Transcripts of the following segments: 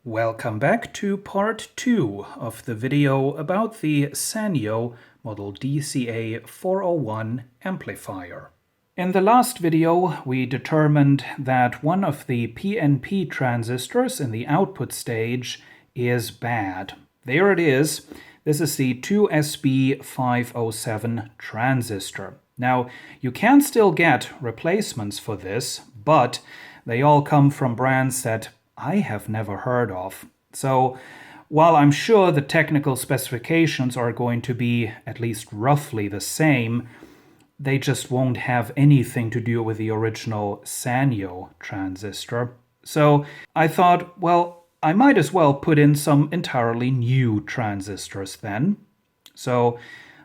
Welcome back to part 2 of the video about the Sanyo Model DCA 401 amplifier. In the last video, we determined that one of the PNP transistors in the output stage is bad. There it is. This is the 2SB507 transistor. Now, you can still get replacements for this, but they all come from brands that I have never heard of. So, while I'm sure the technical specifications are going to be at least roughly the same, they just won't have anything to do with the original Sanyo transistor. So I thought, well, I might as well put in some entirely new transistors then. So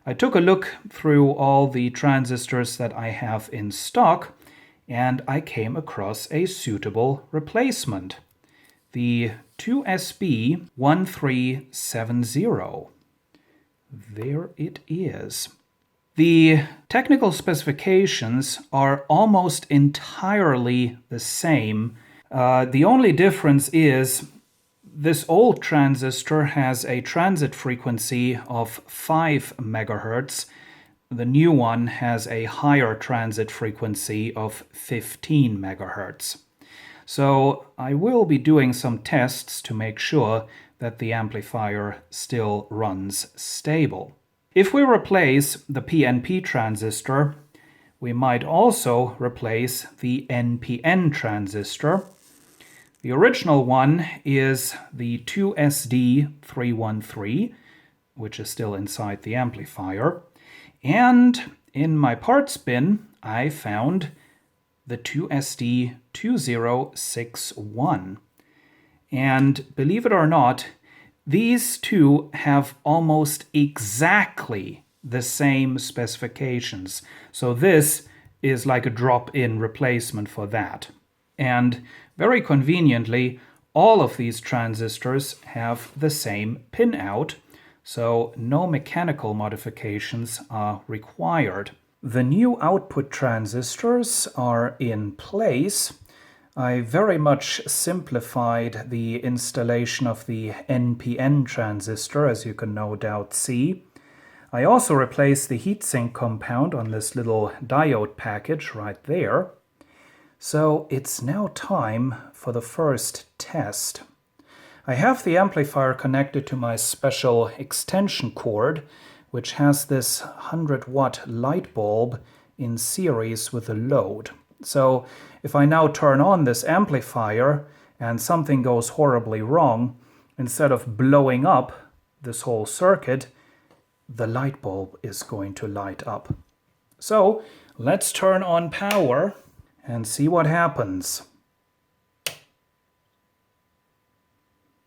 I took a look through all the transistors that I have in stock, and I came across a suitable replacement. The 2SB1370. There it is. The technical specifications are almost entirely the same. The only difference is this old transistor has a transit frequency of 5 MHz. The new one has a higher transit frequency of 15 MHz. So I will be doing some tests to make sure that the amplifier still runs stable. If we replace the PNP transistor, we might also replace the NPN transistor. The original one is the 2SD313, which is still inside the amplifier. And in my parts bin, I found the 2SD2061. And believe it or not, these two have almost exactly the same specifications. So this is like a drop-in replacement for that. And very conveniently, all of these transistors have the same pinout, so no mechanical modifications are required. The new output transistors are in place. I very much simplified the installation of the NPN transistor, as you can no doubt see. I also replaced the heatsink compound on this little diode package right there. So it's now time for the first test. I have the amplifier connected to my special extension cord, which has this 100-watt light bulb in series with the load. So if I now turn on this amplifier and something goes horribly wrong, instead of blowing up this whole circuit, the light bulb is going to light up. So let's turn on power and see what happens.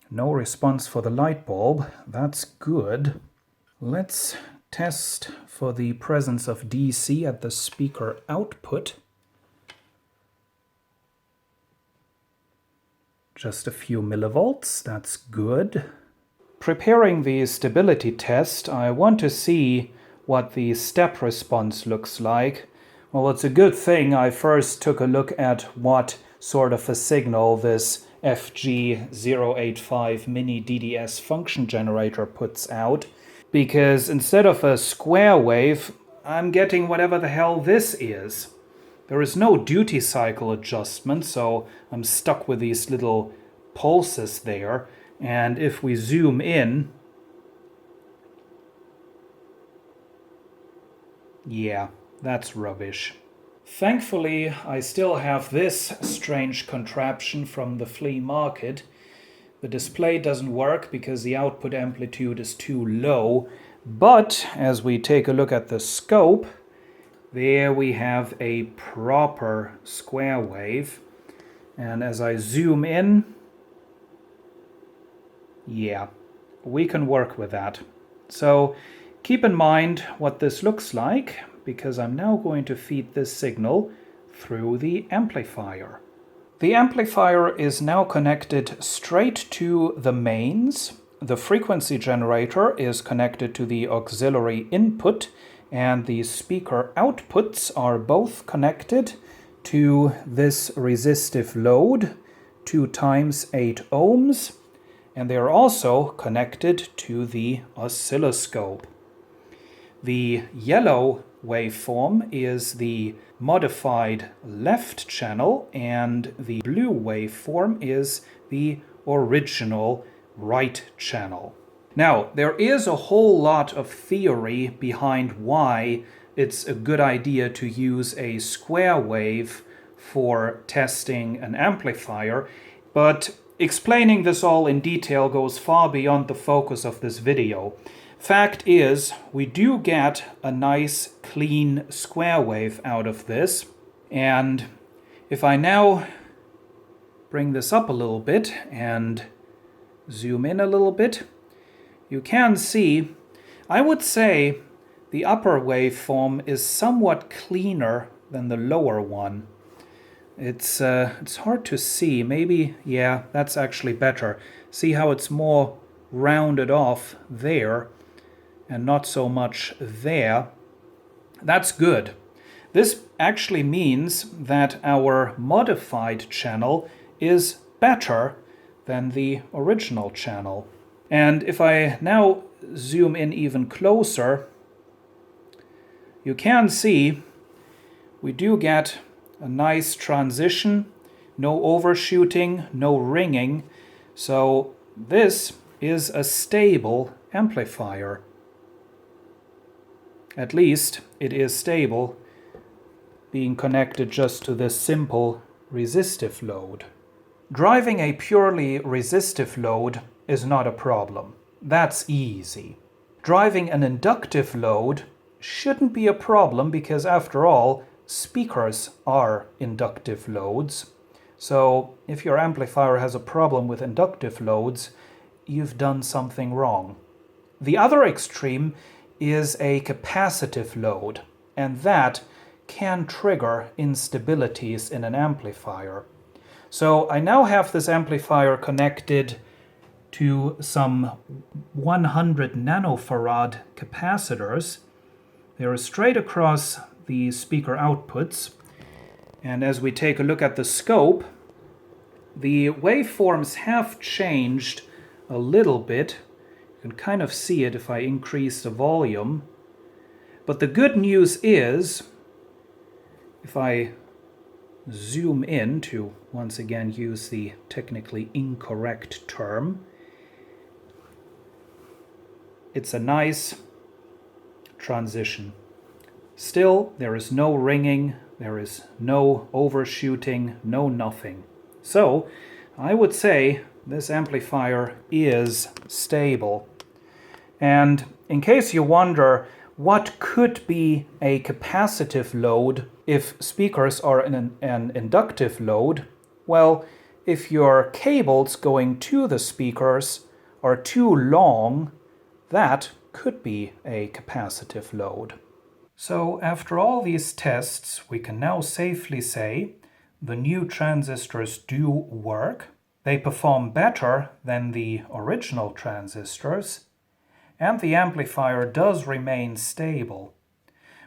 No response for the light bulb. That's good. Let's test for the presence of DC at the speaker output. Just a few millivolts, that's good. Preparing the stability test, I want to see what the step response looks like. Well, it's a good thing I first took a look at what sort of a signal this FG085 mini DDS function generator puts out, because instead of a square wave, I'm getting whatever the hell this is. There is no duty cycle adjustment, so I'm stuck with these little pulses there. And if we zoom in, yeah, that's rubbish. Thankfully, I still have this strange contraption from the flea market. The display doesn't work because the output amplitude is too low, but as we take a look at the scope, there we have a proper square wave. And as I zoom in, yeah, we can work with that. So keep in mind what this looks like, because I'm now going to feed this signal through the amplifier. The amplifier is now connected straight to the mains. The frequency generator is connected to the auxiliary input, and the speaker outputs are both connected to this resistive load, 2 times 8 ohms, and they are also connected to the oscilloscope. The yellow waveform is the modified left channel, and the blue waveform is the original right channel. Now, there is a whole lot of theory behind why it's a good idea to use a square wave for testing an amplifier, but explaining this all in detail goes far beyond the focus of this video. Fact is, we do get a nice clean square wave out of this, and if I now bring this up a little bit and zoom in a little bit, you can see, I would say the upper waveform is somewhat cleaner than the lower one. It's hard to see. Maybe, yeah, that's actually better. See how it's more rounded off there and not so much there. That's good. This actually means that our modified channel is better than the original channel. And if I now zoom in even closer, you can see we do get a nice transition, no overshooting, no ringing. So this is a stable amplifier. At least it is stable, being connected just to this simple resistive load. Driving a purely resistive load is not a problem. That's easy. Driving an inductive load shouldn't be a problem because, after all, speakers are inductive loads. So if your amplifier has a problem with inductive loads, you've done something wrong. The other extreme is a capacitive load, and that can trigger instabilities in an amplifier. So I now have this amplifier connected to some 100 nanofarad capacitors. They are straight across the speaker outputs, and as we take a look at the scope, the waveforms have changed a little bit. You can kind of see it if I increase the volume. But the good news is, if I zoom in to once again use the technically incorrect term, it's a nice transition. Still, there is no ringing, there is no overshooting, no nothing. So, I would say this amplifier is stable. And in case you wonder what could be a capacitive load if speakers are an inductive load, well, if your cables going to the speakers are too long, that could be a capacitive load. So after all these tests, we can now safely say the new transistors do work. They perform better than the original transistors, and the amplifier does remain stable.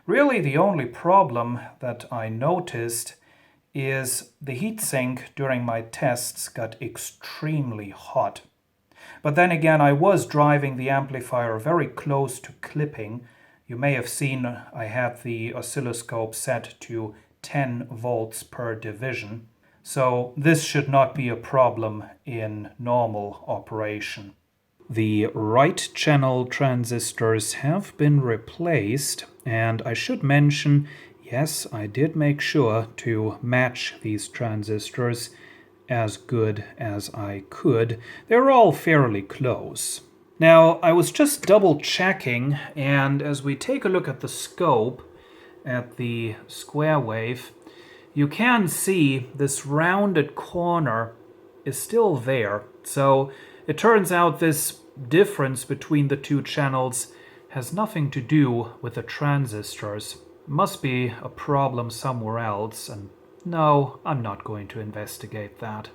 Really, the only problem that I noticed is the heatsink during my tests got extremely hot. But then again, I was driving the amplifier very close to clipping. You may have seen I had the oscilloscope set to 10 volts per division. So this should not be a problem in normal operation. The right channel transistors have been replaced, and I should mention, yes, I did make sure to match these transistors as good as I could. They're all fairly close. Now, I was just double checking, and as we take a look at the scope, at the square wave, you can see this rounded corner is still there. So it turns out this difference between the two channels has nothing to do with the transistors. Must be a problem somewhere else, and no, I'm not going to investigate that.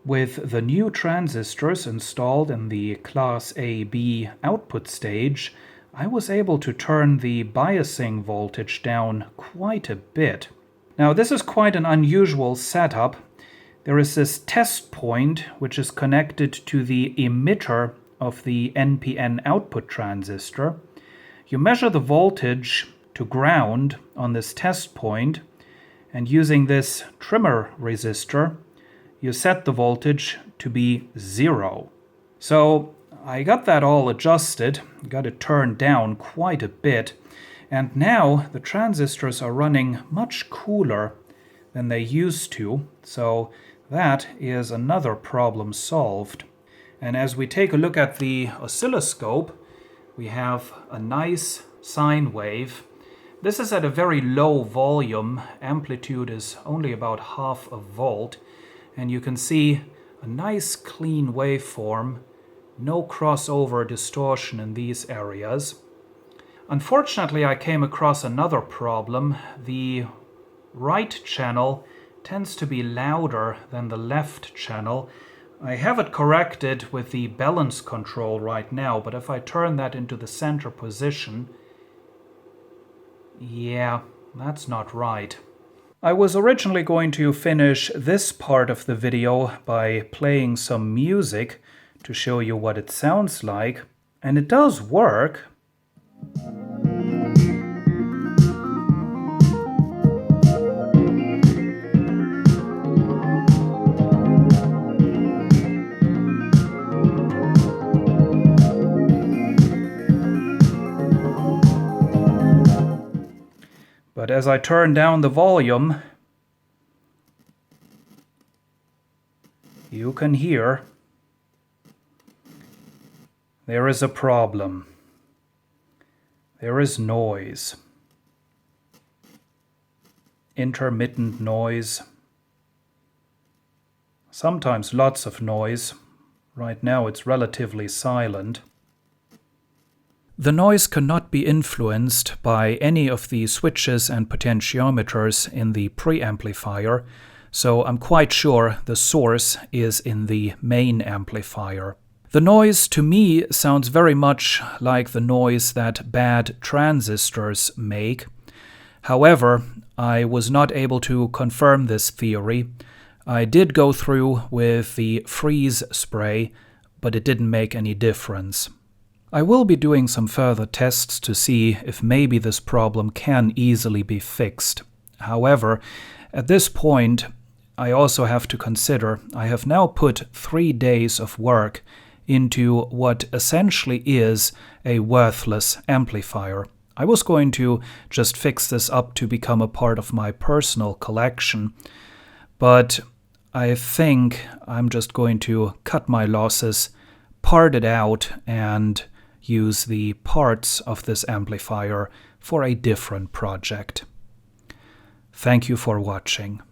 With the new transistors installed in the Class AB output stage, I was able to turn the biasing voltage down quite a bit. Now, this is quite an unusual setup. there is this test point which is connected to the emitter of the NPN output transistor. You measure the voltage to ground on this test point, and using this trimmer resistor, you set the voltage to be 0. So I got that all adjusted, got it turned down quite a bit, and now the transistors are running much cooler than they used to, so that is another problem solved. And as we take a look at the oscilloscope, we have a nice sine wave. This is at a very low volume. Amplitude is only about half a volt. And you can see a nice clean waveform, no crossover distortion in these areas. Unfortunately, I came across another problem. The right channel tends to be louder than the left channel. I have it corrected with the balance control right now, but if I turn that into the center position, yeah, that's not right. I was originally going to finish this part of the video by playing some music to show you what it sounds like, and it does work. But as I turn down the volume, you can hear there is a problem. There is noise. Intermittent noise. Sometimes lots of noise. Right now it's relatively silent. The noise cannot be influenced by any of the switches and potentiometers in the preamplifier, so I'm quite sure the source is in the main amplifier. The noise to me sounds very much like the noise that bad transistors make. However, I was not able to confirm this theory. I did go through with the freeze spray, but it didn't make any difference. I will be doing some further tests to see if maybe this problem can easily be fixed. However, at this point, I also have to consider I have now put 3 days of work into what essentially is a worthless amplifier. I was going to just fix this up to become a part of my personal collection, but I think I'm just going to cut my losses, part it out, and use the parts of this amplifier for a different project. Thank you for watching.